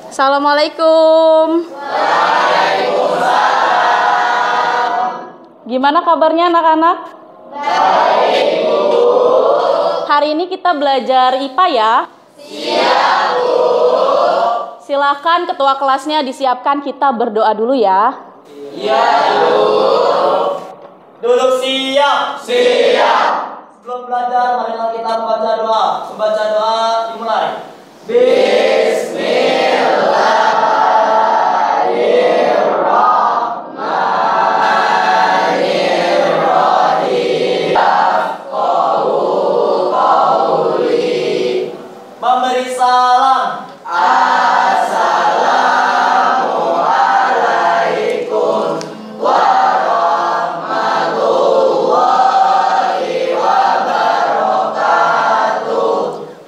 Assalamualaikum. Gimana kabarnya anak-anak? Baik, Bu. Hari ini kita belajar IPA ya? Siap, Bu. Silakan ketua kelasnya disiapkan, kita berdoa dulu ya. Iya, Bu. Duduk siap. Siap. Sebelum belajar, marilah kita membaca doa. Membaca doa dimulai. Memberi salam.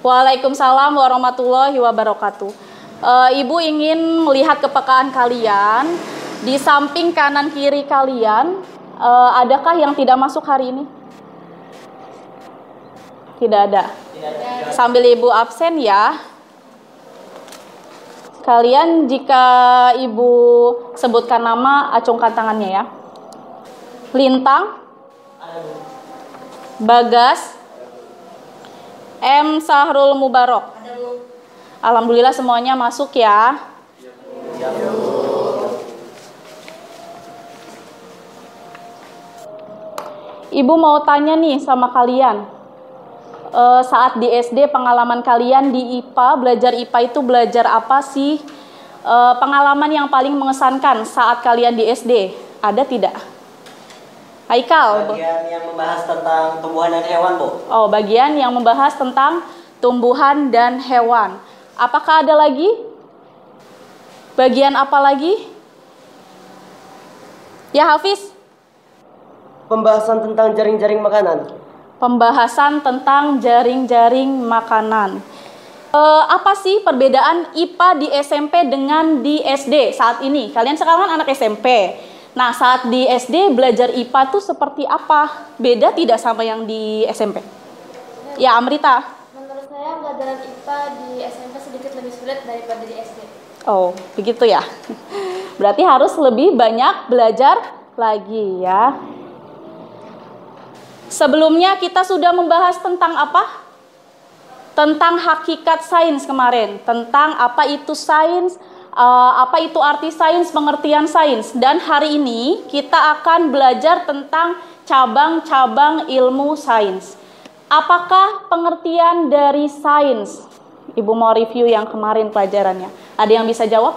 Waalaikumsalam warahmatullahi wabarakatuh. Ibu ingin melihat kepekaan kalian. Di samping kanan kiri kalian, adakah yang tidak masuk hari ini? Tidak ada. Sambil ibu absen ya. Kalian jika ibu sebutkan nama, acungkan tangannya ya. Lintang, Bagas, M. Sahrul Mubarok. Alhamdulillah semuanya masuk ya. Ibu mau tanya nih sama kalian. Saat di SD pengalaman kalian di IPA, belajar IPA itu belajar apa sih? Pengalaman yang paling mengesankan saat kalian di SD, ada tidak? Haikal. Bagian yang membahas tentang tumbuhan dan hewan, Bu. Oh, bagian yang membahas tentang tumbuhan dan hewan. Apakah ada lagi? Bagian apa lagi? Ya, Hafiz. Pembahasan tentang jaring-jaring makanan. Pembahasan tentang jaring-jaring makanan. Apa sih perbedaan IPA di SMP dengan di SD saat ini? Kalian sekarang kan anak SMP. Nah, saat di SD belajar IPA tuh seperti apa? Beda tidak sama yang di SMP? Ya, Amrita. Menurut saya pelajaran IPA di SMP sedikit lebih sulit daripada di SD. Oh, begitu ya. Berarti harus lebih banyak belajar lagi ya. Sebelumnya kita sudah membahas tentang apa? Tentang hakikat sains kemarin. Tentang apa itu sains, apa itu arti sains, pengertian sains. Dan hari ini kita akan belajar tentang cabang-cabang ilmu sains. Apakah pengertian dari sains? Ibu mau review yang kemarin pelajarannya. Ada yang bisa jawab?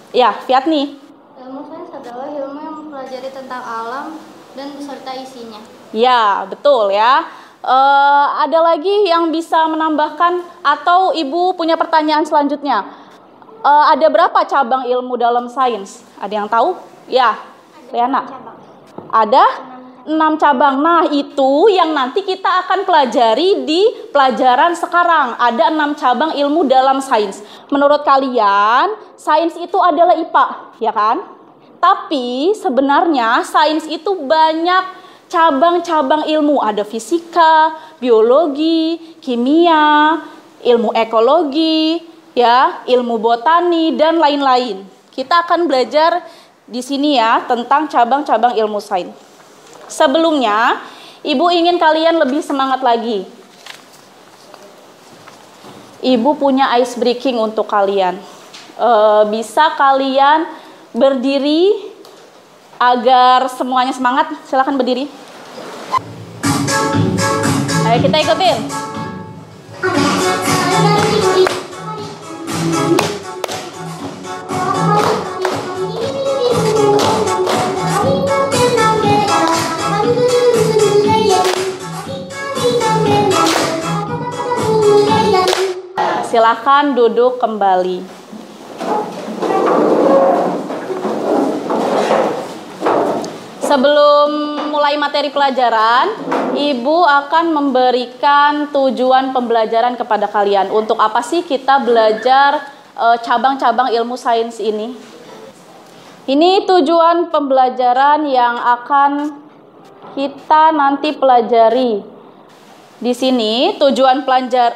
Ya, Fiatni. Ilmu sains adalah ilmu yang mempelajari tentang alam dan beserta isinya. Ya, betul ya. Ada lagi yang bisa menambahkan atau Ibu punya pertanyaan selanjutnya? Ada berapa cabang ilmu dalam sains? Ada yang tahu? Ya, Liana. Ada 6 cabang. Nah, itu yang nanti kita akan pelajari di pelajaran sekarang. Ada 6 cabang ilmu dalam sains. Menurut kalian, sains itu adalah IPA, ya kan? Tapi sebenarnya sains itu banyak cabang-cabang ilmu. Ada fisika, biologi, kimia, ilmu ekologi, ya, ilmu botani dan lain-lain. Kita akan belajar di sini ya tentang cabang-cabang ilmu sains. Sebelumnya, Ibu ingin kalian lebih semangat lagi. Ibu punya ice breaking untuk kalian. Bisa kalian berdiri agar semuanya semangat. Silakan berdiri. Ayo kita ikutin. Silakan duduk kembali. Sebelum mulai materi pelajaran, Ibu akan memberikan tujuan pembelajaran kepada kalian. Untuk apa sih kita belajar cabang-cabang ilmu sains ini? Ini tujuan pembelajaran yang akan kita nanti pelajari. Di sini tujuan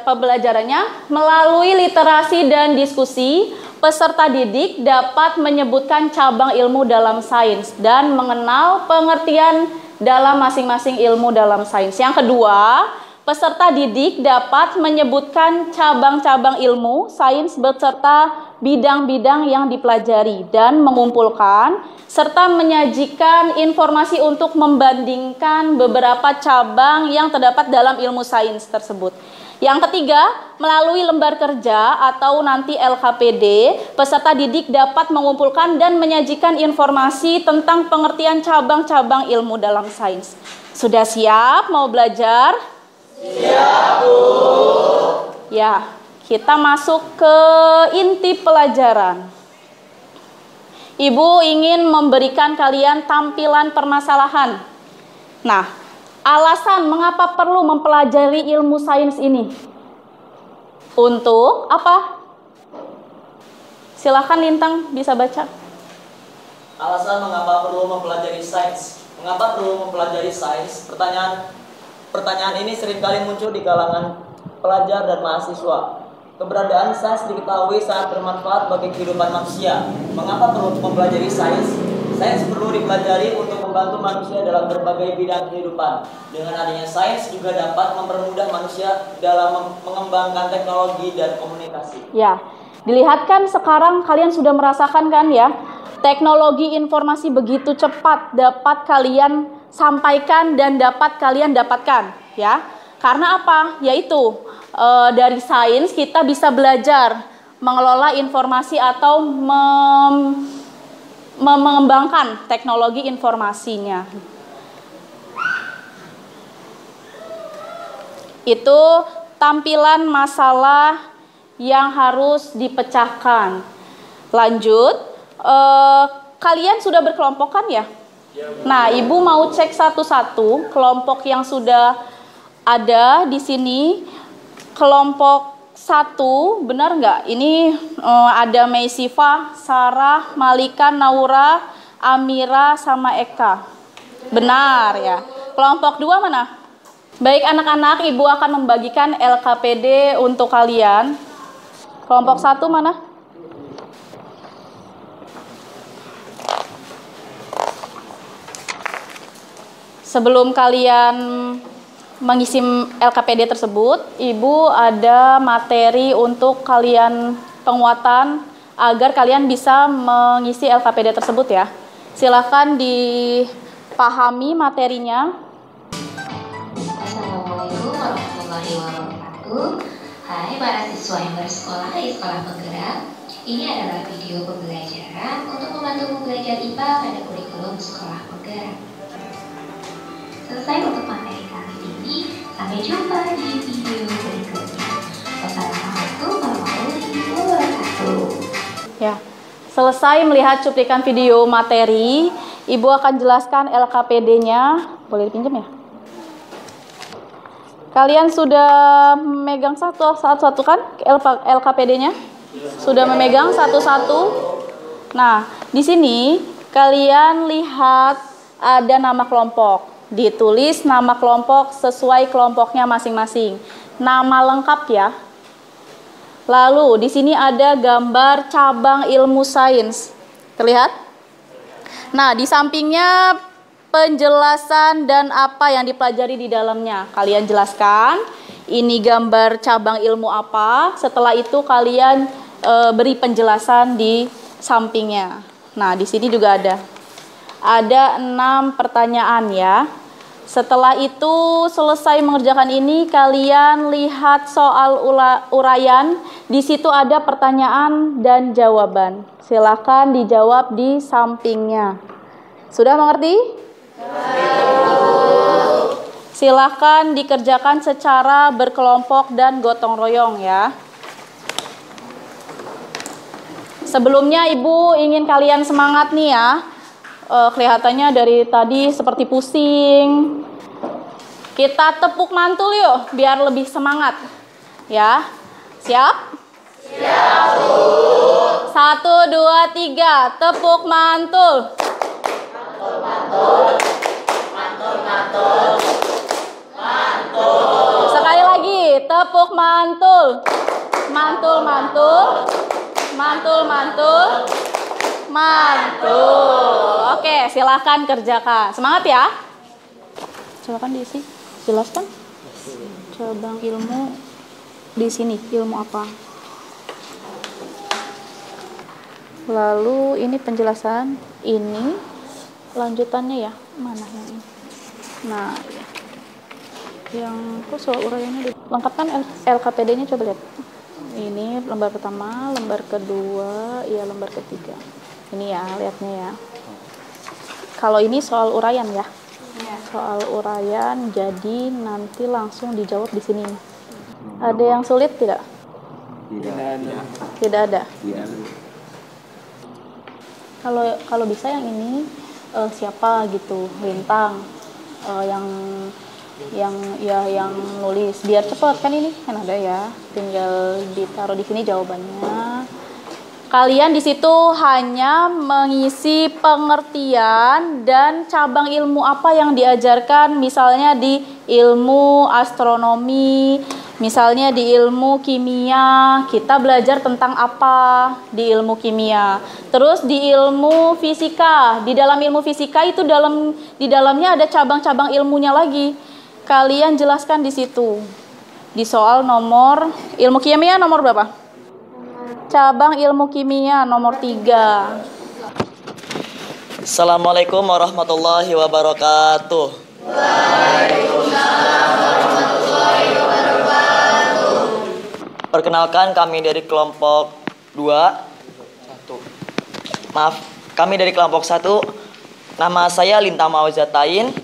pembelajarannya melalui literasi dan diskusi peserta didik dapat menyebutkan cabang ilmu dalam sains dan mengenal pengertian dalam masing-masing ilmu dalam sains. Yang kedua, peserta didik dapat menyebutkan cabang-cabang ilmu sains beserta bidang-bidang yang dipelajari dan mengumpulkan serta menyajikan informasi untuk membandingkan beberapa cabang yang terdapat dalam ilmu sains tersebut. Yang ketiga, melalui lembar kerja atau nanti LKPD, peserta didik dapat mengumpulkan dan menyajikan informasi tentang pengertian cabang-cabang ilmu dalam sains. Sudah siap mau belajar? Siap, Bu. Ya, kita masuk ke inti pelajaran. Ibu ingin memberikan kalian tampilan permasalahan. Nah, alasan mengapa perlu mempelajari ilmu sains ini? Untuk apa? Silakan Lintang bisa baca. Alasan mengapa perlu mempelajari sains. Mengapa perlu mempelajari sains? Pertanyaan ini seringkali muncul di kalangan pelajar dan mahasiswa. Keberadaan sains diketahui sangat bermanfaat bagi kehidupan manusia. Mengapa perlu mempelajari sains? Sains perlu dipelajari untuk membantu manusia dalam berbagai bidang kehidupan. Dengan adanya sains juga dapat mempermudah manusia dalam mengembangkan teknologi dan komunikasi. Ya, dilihat kan sekarang kalian sudah merasakan kan ya, teknologi informasi begitu cepat dapat kalian sampaikan dan dapat kalian dapatkan ya. Karena apa? Yaitu dari sains kita bisa belajar mengelola informasi atau mengembangkan teknologi informasinya. Itu tampilan masalah yang harus dipecahkan. Lanjut, kalian sudah berkelompok kan ya? Nah, Ibu mau cek satu-satu kelompok yang sudah ada di sini. Kelompok 1, benar nggak? Ini ada Meisifa, Sarah, Malika, Naura, Amira, sama Eka. Benar ya. Kelompok 2 mana? Baik anak-anak, Ibu akan membagikan LKPD untuk kalian. Kelompok 1 mana? Sebelum kalian mengisi LKPD tersebut, Ibu ada materi untuk kalian penguatan agar kalian bisa mengisi LKPD tersebut ya. Silakan dipahami materinya. Assalamualaikum warahmatullahi wabarakatuh. Hai para siswa yang bersekolah di Sekolah Penggerak. Ini adalah video pembelajaran untuk membantu belajar IPA pada kurikulum Sekolah Penggerak. Selesai untuk materi kali ini. Sampai jumpa di video berikutnya. Wassalamualaikum warahmatullahi wabarakatuh. Ya, selesai melihat cuplikan video materi, Ibu akan jelaskan LKPD-nya. Boleh dipinjam ya? Kalian sudah memegang satu-satu kan LKPD-nya? Sudah memegang satu-satu. Nah, di sini kalian lihat ada nama kelompok. Ditulis nama kelompok sesuai kelompoknya masing-masing. Nama lengkap ya. Lalu di sini ada gambar cabang ilmu sains. Terlihat? Nah, di sampingnya penjelasan dan apa yang dipelajari di dalamnya. Kalian jelaskan, ini gambar cabang ilmu apa. Setelah itu kalian beri penjelasan di sampingnya. Nah, di sini juga ada 6 pertanyaan ya. Setelah itu selesai mengerjakan ini, kalian lihat soal uraian. Di situ ada pertanyaan dan jawaban. Silakan dijawab di sampingnya. Sudah mengerti? Silakan dikerjakan secara berkelompok dan gotong royong ya. Sebelumnya Ibu ingin kalian semangat nih ya. Kelihatannya dari tadi seperti pusing. Kita tepuk mantul yuk biar lebih semangat. Ya, siap? Siap, Bu. 1, 2, 3, tepuk mantul. Mantul, mantul. Mantul, mantul. Mantul. Sekali lagi, tepuk mantul. Mantul, mantul. Mantul, mantul. Mantul. Oke, silakan kerjakan. Semangat ya. Silakan diisi. Jelaskan. Cabang ilmu di sini, ilmu apa? Lalu ini penjelasan, ini lanjutannya ya. Mana yang ini? Nah, yang kok soal uraiannya lengkapkan LKPD-nya, coba lihat. Ini lembar pertama, lembar kedua, ya lembar ketiga. Ini ya, lihatnya ya. Kalau ini soal uraian ya. Soal uraian, jadi nanti langsung dijawab di sini. Ada yang sulit tidak? Tidak ada. Kalau bisa yang ini siapa gitu, bintang yang nulis biar cepat, kan ini kan ada ya, tinggal ditaruh di sini jawabannya. Kalian di situ hanya mengisi pengertian dan cabang ilmu apa yang diajarkan, misalnya di ilmu astronomi, misalnya di ilmu kimia, kita belajar tentang apa di ilmu kimia. Terus di ilmu fisika, di dalam ilmu fisika itu di dalamnya ada cabang-cabang ilmunya lagi. Kalian jelaskan di situ. Di soal nomor ilmu kimia nomor berapa? Cabang ilmu kimia nomor 3. Assalamualaikum warahmatullahi wabarakatuh. Waalaikumsalam warahmatullahi wabarakatuh. Perkenalkan, kami dari kelompok 2. Kami dari kelompok 1. Nama saya Linta Mauzatain.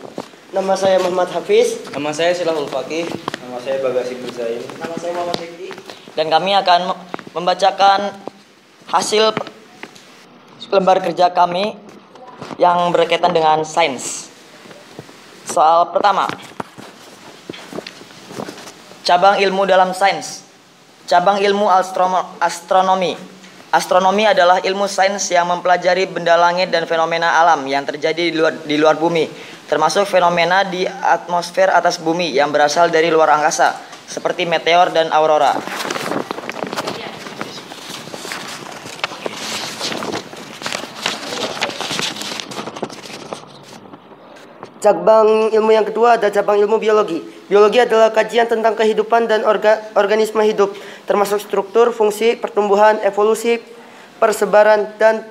Nama saya Muhammad Hafiz. Nama saya Silahul Fakih. Nama saya Bagasi Buzain. Nama saya Muhammad Hikdi. Dan kami akan membacakan hasil lembar kerja kami yang berkaitan dengan sains. Soal pertama, cabang ilmu dalam sains. Cabang ilmu astronomi. Astronomi adalah ilmu sains yang mempelajari benda langit dan fenomena alam yang terjadi di luar bumi, termasuk fenomena di atmosfer atas bumi yang berasal dari luar angkasa, seperti meteor dan aurora. Cabang ilmu yang kedua ada cabang ilmu biologi. Biologi adalah kajian tentang kehidupan dan organisme hidup, termasuk struktur, fungsi, pertumbuhan, evolusi, persebaran, dan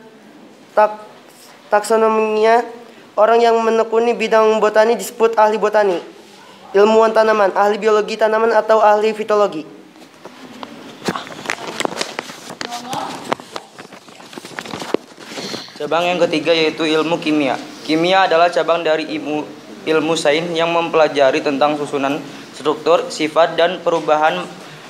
taksonominya. Orang yang menekuni bidang botani disebut ahli botani. Ilmuwan tanaman, ahli biologi tanaman atau ahli fitologi. Cabang yang ketiga yaitu ilmu kimia. Kimia adalah cabang dari ilmu sains yang mempelajari tentang susunan, struktur, sifat, dan perubahan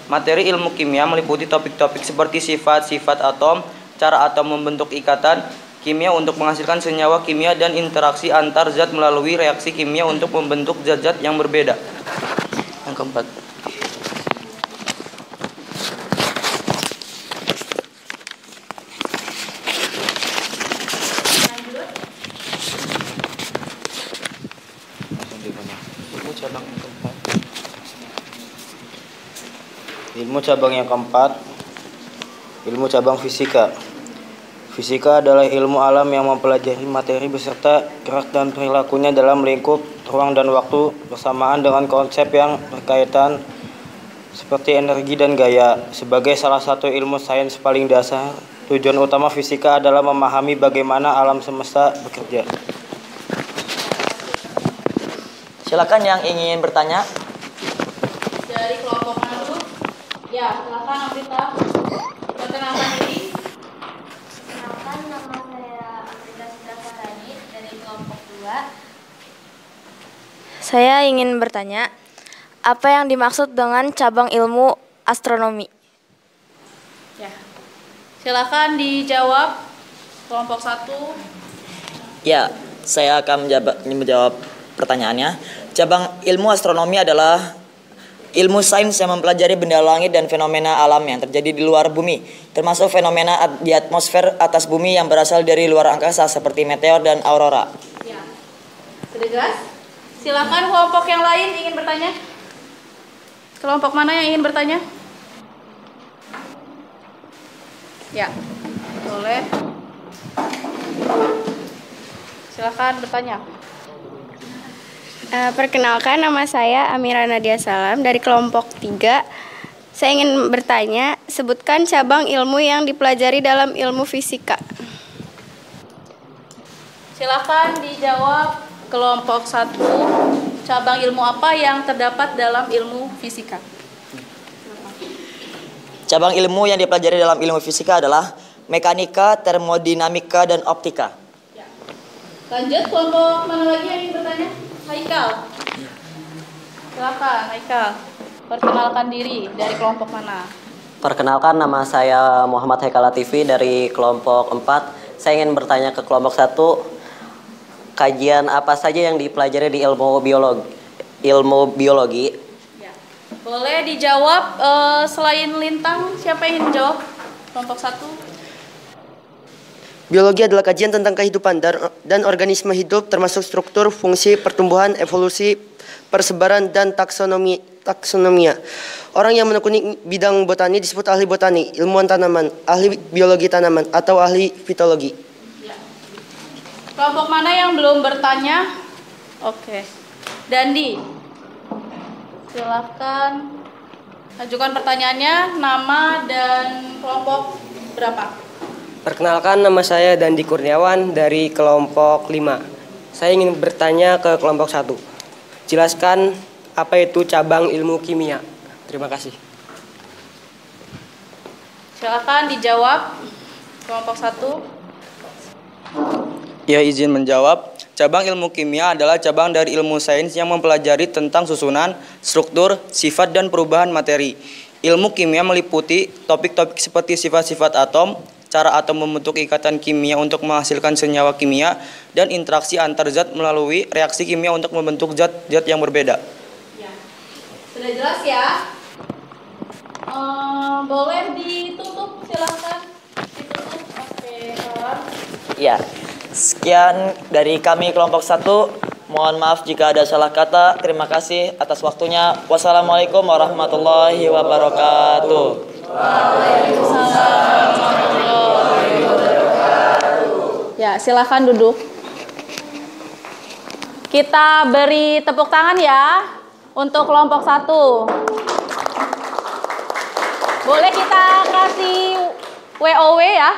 materi. Ilmu kimia meliputi topik-topik seperti sifat-sifat atom, cara atom membentuk ikatan kimia untuk menghasilkan senyawa kimia, dan interaksi antar zat melalui reaksi kimia untuk membentuk zat-zat yang berbeda. Yang keempat, ilmu cabang yang keempat, ilmu cabang fisika. Fisika adalah ilmu alam yang mempelajari materi beserta gerak dan perilakunya dalam lingkup ruang dan waktu, bersamaan dengan konsep yang berkaitan seperti energi dan gaya. Sebagai salah satu ilmu sains paling dasar, tujuan utama fisika adalah memahami bagaimana alam semesta bekerja. Silakan yang ingin bertanya. Dari kelompok mana dulu? Ya, silakan Amrita. Perkenalkan diri. Kenalkan, nama saya Amrita Sidrafarani dari kelompok 2. Saya ingin bertanya, apa yang dimaksud dengan cabang ilmu astronomi? Ya. Silakan dijawab kelompok 1. Ya, saya akan menjawab pertanyaannya. Cabang ilmu astronomi adalah ilmu sains yang mempelajari benda langit dan fenomena alam yang terjadi di luar bumi, termasuk fenomena di atmosfer atas bumi yang berasal dari luar angkasa seperti meteor dan aurora. Ya. Sudah jelas? Silakan kelompok yang lain ingin bertanya. Kelompok mana yang ingin bertanya? Ya, boleh. Silakan bertanya. Perkenalkan, nama saya Amira Nadia Salam dari kelompok 3. Saya ingin bertanya, sebutkan cabang ilmu yang dipelajari dalam ilmu fisika. Silakan dijawab kelompok 1. Cabang ilmu apa yang terdapat dalam ilmu fisika? Cabang ilmu yang dipelajari dalam ilmu fisika adalah mekanika, termodinamika, dan optika. Ya. Lanjut, kelompok mana lagi yang ingin bertanya? Haikal. Silakan, Haikal. Perkenalkan diri, dari kelompok mana? Perkenalkan, nama saya Muhammad Haikal Latifi dari kelompok 4. Saya ingin bertanya ke kelompok 1, kajian apa saja yang dipelajari di ilmu biologi? Ya. Boleh dijawab selain Lintang, siapa yang ingin menjawab? Kelompok 1. Biologi adalah kajian tentang kehidupan dan organisme hidup, termasuk struktur, fungsi, pertumbuhan, evolusi, persebaran, dan taksonomia. Orang yang menekuni bidang botani disebut ahli botani, ilmuwan tanaman, ahli biologi tanaman, atau ahli fitologi. Ya. Kelompok mana yang belum bertanya? Oke. Dandi, silakan ajukan pertanyaannya, nama dan kelompok berapa? Perkenalkan, nama saya Dandi Kurniawan dari kelompok 5. Saya ingin bertanya ke kelompok 1. Jelaskan apa itu cabang ilmu kimia. Terima kasih. Silakan dijawab kelompok 1. Ya, izin menjawab. Cabang ilmu kimia adalah cabang dari ilmu sains yang mempelajari tentang susunan, struktur, sifat, dan perubahan materi. Ilmu kimia meliputi topik-topik seperti sifat-sifat atom, cara atom membentuk ikatan kimia untuk menghasilkan senyawa kimia, dan interaksi antar zat melalui reaksi kimia untuk membentuk zat-zat yang berbeda. Ya. Sudah jelas ya? Boleh ditutup, silahkan. Ditutup. Oke, kawan. Ya, sekian dari kami kelompok 1. Mohon maaf jika ada salah kata. Terima kasih atas waktunya. Wassalamualaikum warahmatullahi wabarakatuh. Waalaikumsalam. Ya, silakan duduk. Kita beri tepuk tangan ya untuk kelompok 1. Boleh kita kasih WOW ya?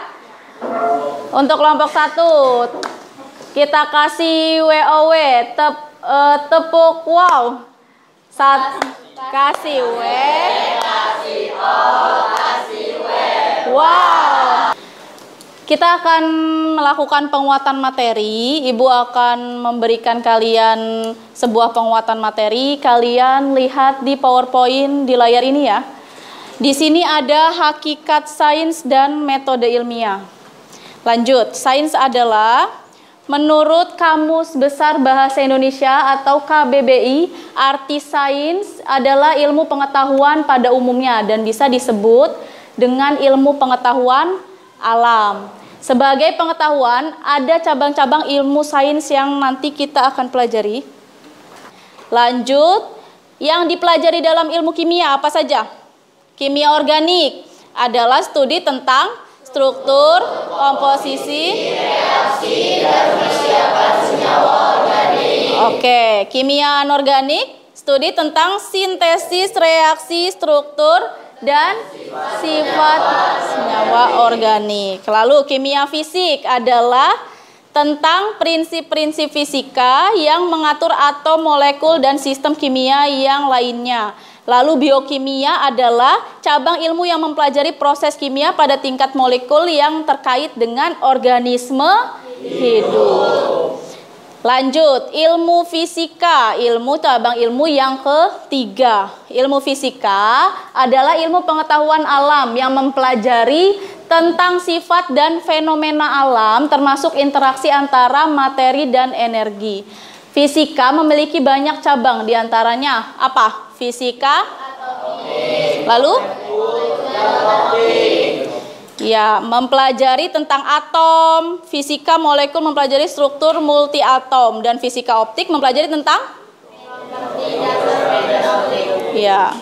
Untuk kelompok 1 kita kasih WOW, tepuk wow. Kasih W, kasih O, kasih W. Wow. Kita akan melakukan penguatan materi. Ibu akan memberikan kalian sebuah penguatan materi. Kalian lihat di PowerPoint di layar ini ya. Di sini ada hakikat sains dan metode ilmiah. Lanjut, sains adalah menurut Kamus Besar Bahasa Indonesia atau KBBI, arti sains adalah ilmu pengetahuan pada umumnya dan bisa disebut dengan ilmu pengetahuan alam. Sebagai pengetahuan, ada cabang-cabang ilmu sains yang nanti kita akan pelajari. Lanjut, yang dipelajari dalam ilmu kimia apa saja? Kimia organik adalah studi tentang struktur, komposisi, reaksi, dan persiapan senyawa organik. Oke, kimia anorganik, studi tentang sintesis, reaksi, struktur, dan sifat senyawa organik. Lalu kimia fisik adalah tentang prinsip-prinsip fisika yang mengatur atom, molekul, dan sistem kimia yang lainnya. Lalu biokimia adalah cabang ilmu yang mempelajari proses kimia pada tingkat molekul yang terkait dengan organisme hidup. Lanjut, ilmu fisika, cabang ilmu yang ketiga. Ilmu fisika adalah ilmu pengetahuan alam yang mempelajari tentang sifat dan fenomena alam termasuk interaksi antara materi dan energi. Fisika memiliki banyak cabang, diantaranya apa? Fisika, lalu ya, mempelajari tentang atom, fisika molekul mempelajari struktur multi atom, dan fisika optik mempelajari tentang ya.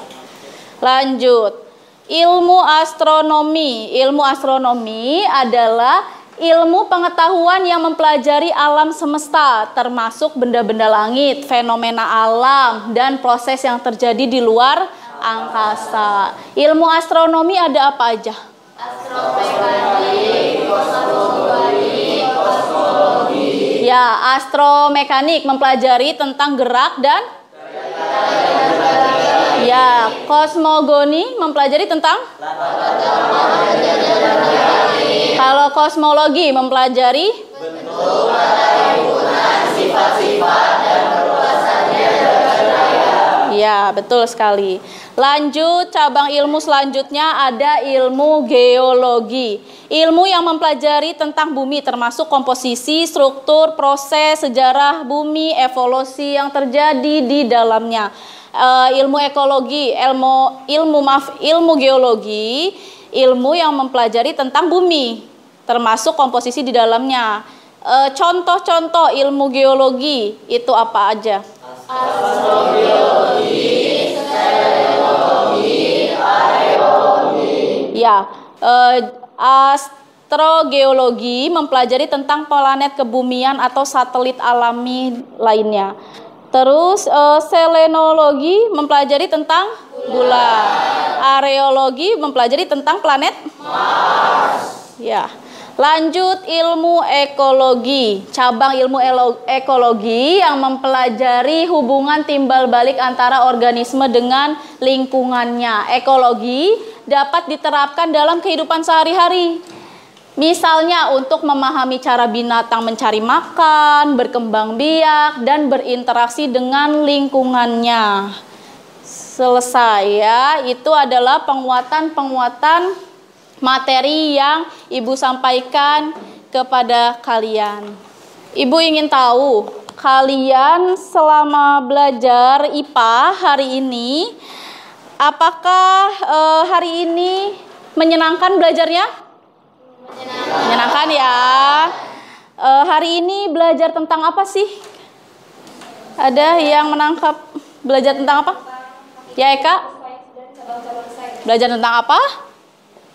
Lanjut, ilmu astronomi. Ilmu astronomi adalah ilmu pengetahuan yang mempelajari alam semesta, termasuk benda-benda langit, fenomena alam, dan proses yang terjadi di luar angkasa. Ilmu astronomi ada apa aja? Astromekanik, kosmologi. Ya, astromekanik mempelajari tentang gerak dan ya, kosmogoni mempelajari tentang kalau kosmologi mempelajari bentuk, materi, hubungan, sifat-sifat, dan perluasannya jagat raya. Ya, betul sekali. Lanjut, cabang ilmu selanjutnya ada ilmu geologi. Ilmu yang mempelajari tentang bumi termasuk komposisi, struktur, proses, sejarah bumi, evolusi yang terjadi di dalamnya. Ilmu ekologi, ilmu geologi, ilmu yang mempelajari tentang bumi, termasuk komposisi di dalamnya. Contoh-contoh ilmu geologi itu apa aja? Astrobiologi, sedimentologi, areologi. Ya, astrogeologi mempelajari tentang planet kebumian atau satelit alami lainnya. Terus selenologi mempelajari tentang bulan. Areologi mempelajari tentang planet Mars. Ya. Lanjut ilmu ekologi. Cabang ilmu ekologi yang mempelajari hubungan timbal balik antara organisme dengan lingkungannya. Ekologi dapat diterapkan dalam kehidupan sehari-hari. Misalnya untuk memahami cara binatang mencari makan, berkembang biak, dan berinteraksi dengan lingkungannya. Selesai ya, itu adalah penguatan materi yang Ibu sampaikan kepada kalian. Ibu ingin tahu, kalian selama belajar IPA hari ini, apakah hari ini menyenangkan belajarnya? Menyenangkan ya. Hari ini belajar tentang apa sih? Ada yang menangkap belajar tentang apa? Ya Eka? Belajar tentang apa?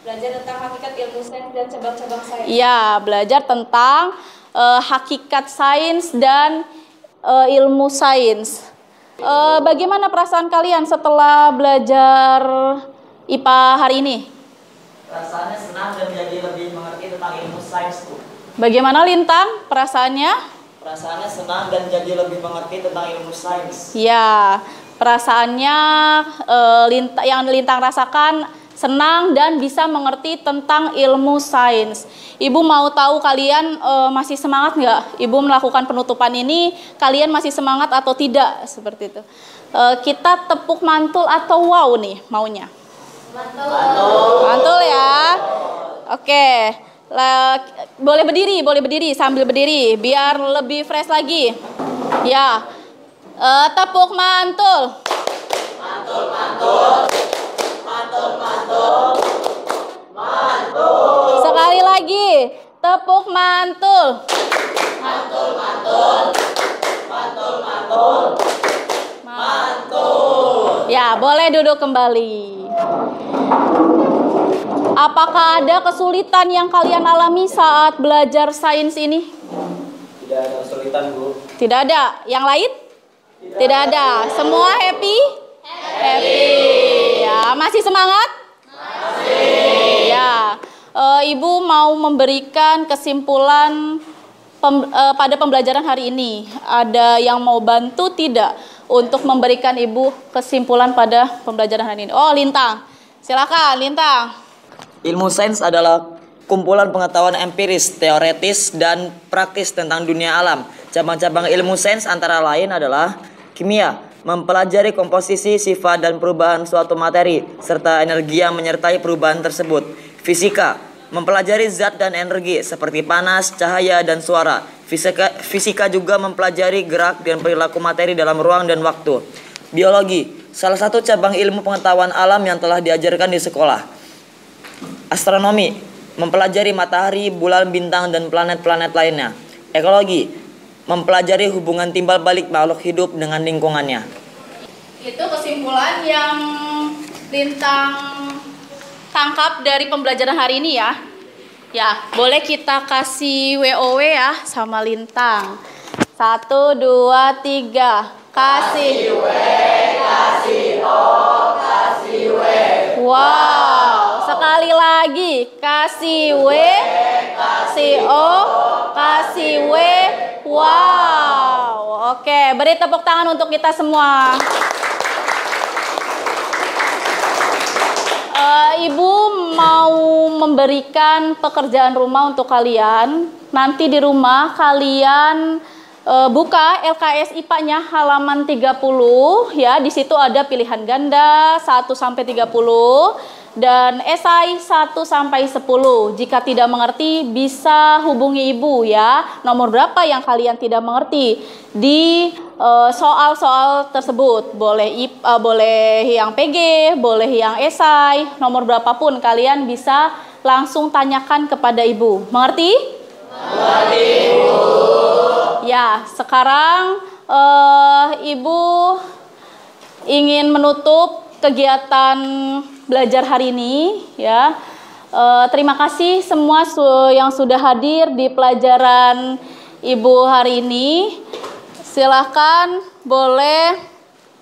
Belajar tentang hakikat ilmu sains dan cabang-cabang sains. Ya, belajar tentang hakikat sains dan ilmu sains. Bagaimana perasaan kalian setelah belajar IPA hari ini? Rasanya senang dan jadi lebih mengerti tentang ilmu sains, Bu. Bagaimana Lintang perasaannya? Perasaannya senang dan jadi lebih mengerti tentang ilmu sains. Ya, perasaannya yang Lintang rasakan senang dan bisa mengerti tentang ilmu sains. Ibu mau tahu kalian masih semangat nggak? Ibu melakukan penutupan ini, kalian masih semangat atau tidak? Seperti itu. Kita tepuk mantul atau wow nih maunya? Mantul ya. Oke. Boleh berdiri sambil berdiri biar lebih fresh lagi. Ya. Tepuk mantul. Mantul, mantul. Mantul, mantul. Mantul. Sekali lagi. Tepuk mantul. Mantul, mantul. Mantul, mantul. Mantul. Ya, boleh duduk kembali. Apakah ada kesulitan yang kalian alami saat belajar sains ini? Tidak ada kesulitan, Bu. Tidak ada. Yang lain? Tidak ada. Semua happy? Happy. Ya, masih semangat? Masih. Ya. Ibu mau memberikan kesimpulan pada pembelajaran hari ini. Ada yang mau bantu tidak untuk memberikan Ibu kesimpulan pada pembelajaran hari ini? Oh, Lintang. Silakan, Lintang. Ilmu sains adalah kumpulan pengetahuan empiris, teoretis, dan praktis tentang dunia alam. Cabang-cabang ilmu sains antara lain adalah kimia, mempelajari komposisi, sifat, dan perubahan suatu materi, serta energi yang menyertai perubahan tersebut. Fisika, mempelajari zat dan energi seperti panas, cahaya, dan suara. Fisika juga mempelajari gerak dan perilaku materi dalam ruang dan waktu. Biologi, salah satu cabang ilmu pengetahuan alam yang telah diajarkan di sekolah. Astronomi, mempelajari matahari, bulan, bintang, dan planet-planet lainnya. Ekologi, mempelajari hubungan timbal balik makhluk hidup dengan lingkungannya. Itu kesimpulan yang Lintang tangkap dari pembelajaran hari ini ya. Ya, boleh kita kasih WOW ya sama Lintang. 1, 2, 3. Kasih W, kasih O, kasih W. Wow, sekali lagi. Kasih W, kasih O, kasih W. Wow. Oke, beri tepuk tangan untuk kita semua. Ibu mau memberikan pekerjaan rumah untuk kalian. Nanti di rumah kalian buka LKS IPA-nya halaman 30 ya. Di situ ada pilihan ganda 1 sampai 30 dan esai 1 sampai 10. Jika tidak mengerti bisa hubungi Ibu ya. Nomor berapa yang kalian tidak mengerti di soal-soal tersebut. Boleh yang PG, boleh yang esai, nomor berapapun kalian bisa langsung tanyakan kepada Ibu. Mengerti? Mengerti, Ibu. Ya, sekarang Ibu ingin menutup kegiatan belajar hari ini ya. Terima kasih semua yang sudah hadir di pelajaran Ibu hari ini. Silahkan boleh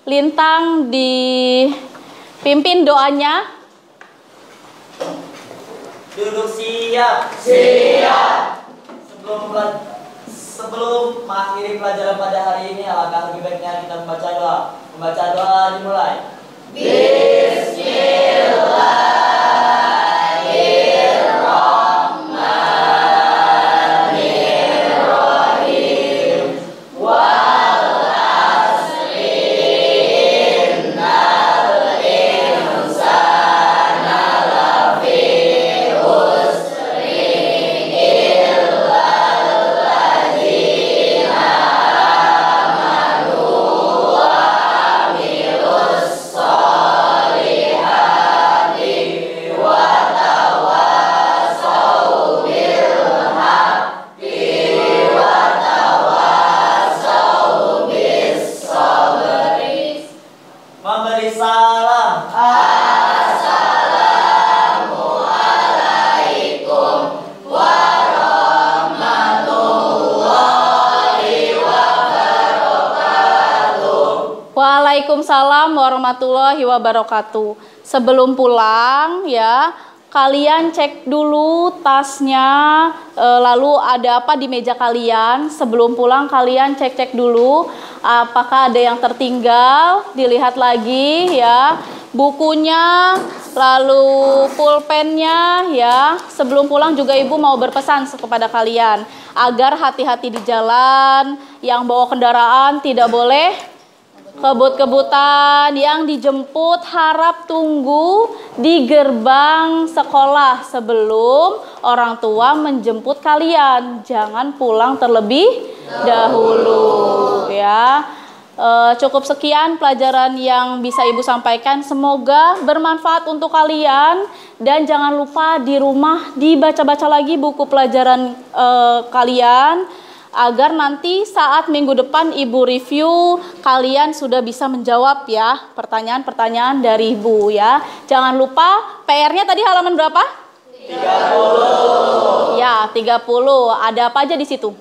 Lintang dipimpin doanya. Duduk siap. Sebelum mengakhiri pelajaran pada hari ini, alangkah lebih baiknya kita membaca doa. Membaca doa dimulai. Memberi salam. Assalamualaikum warahmatullahi wabarakatuh. Waalaikumsalam warahmatullahi wabarakatuh. Sebelum pulang ya, kalian cek dulu tasnya, lalu ada apa di meja kalian. Sebelum pulang kalian cek-cek dulu apakah ada yang tertinggal, dilihat lagi ya, bukunya, lalu pulpennya ya. Sebelum pulang juga Ibu mau berpesan kepada kalian agar hati-hati di jalan, yang bawa kendaraan tidak boleh kebut-kebutan, yang dijemput harap tunggu di gerbang sekolah sebelum orang tua menjemput kalian. Jangan pulang terlebih dahulu ya. Cukup sekian pelajaran yang bisa Ibu sampaikan. Semoga bermanfaat untuk kalian dan jangan lupa di rumah dibaca-baca lagi buku pelajaran kalian, agar nanti saat minggu depan Ibu review kalian sudah bisa menjawab ya pertanyaan-pertanyaan dari Ibu ya. Jangan lupa PR-nya tadi halaman berapa? 30. Ya, 30. Ada apa aja di situ? 1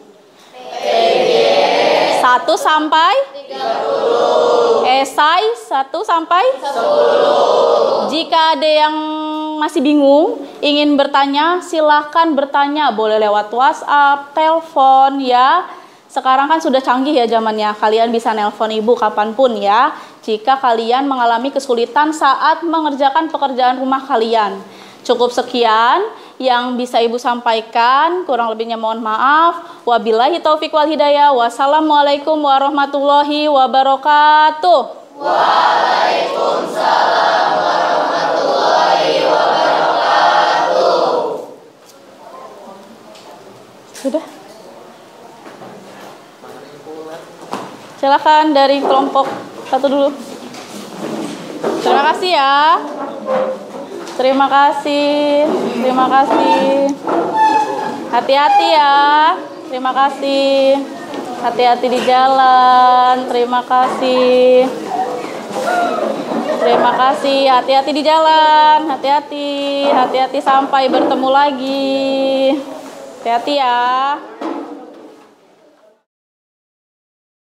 sampai 30. Esai 1 sampai 10. Jika ada yang masih bingung, ingin bertanya, silahkan bertanya. Boleh lewat WhatsApp, telepon ya. Sekarang kan sudah canggih ya zamannya. Kalian bisa nelpon Ibu kapanpun ya. Jika kalian mengalami kesulitan saat mengerjakan pekerjaan rumah kalian. Cukup sekian yang bisa Ibu sampaikan. Kurang lebihnya mohon maaf. Wabillahi taufiq wal hidayah. Wassalamualaikum warahmatullahi wabarakatuh. Waalaikumsalam warahmatullahi wabarakatuh. Sudah? Silakan dari kelompok 1 dulu. Terima kasih ya. Terima kasih. Terima kasih. Hati-hati ya. Terima kasih. Hati-hati di jalan. Terima kasih. Terima kasih. Hati-hati di jalan. Hati-hati. Hati-hati sampai bertemu lagi. Hati-hati ya.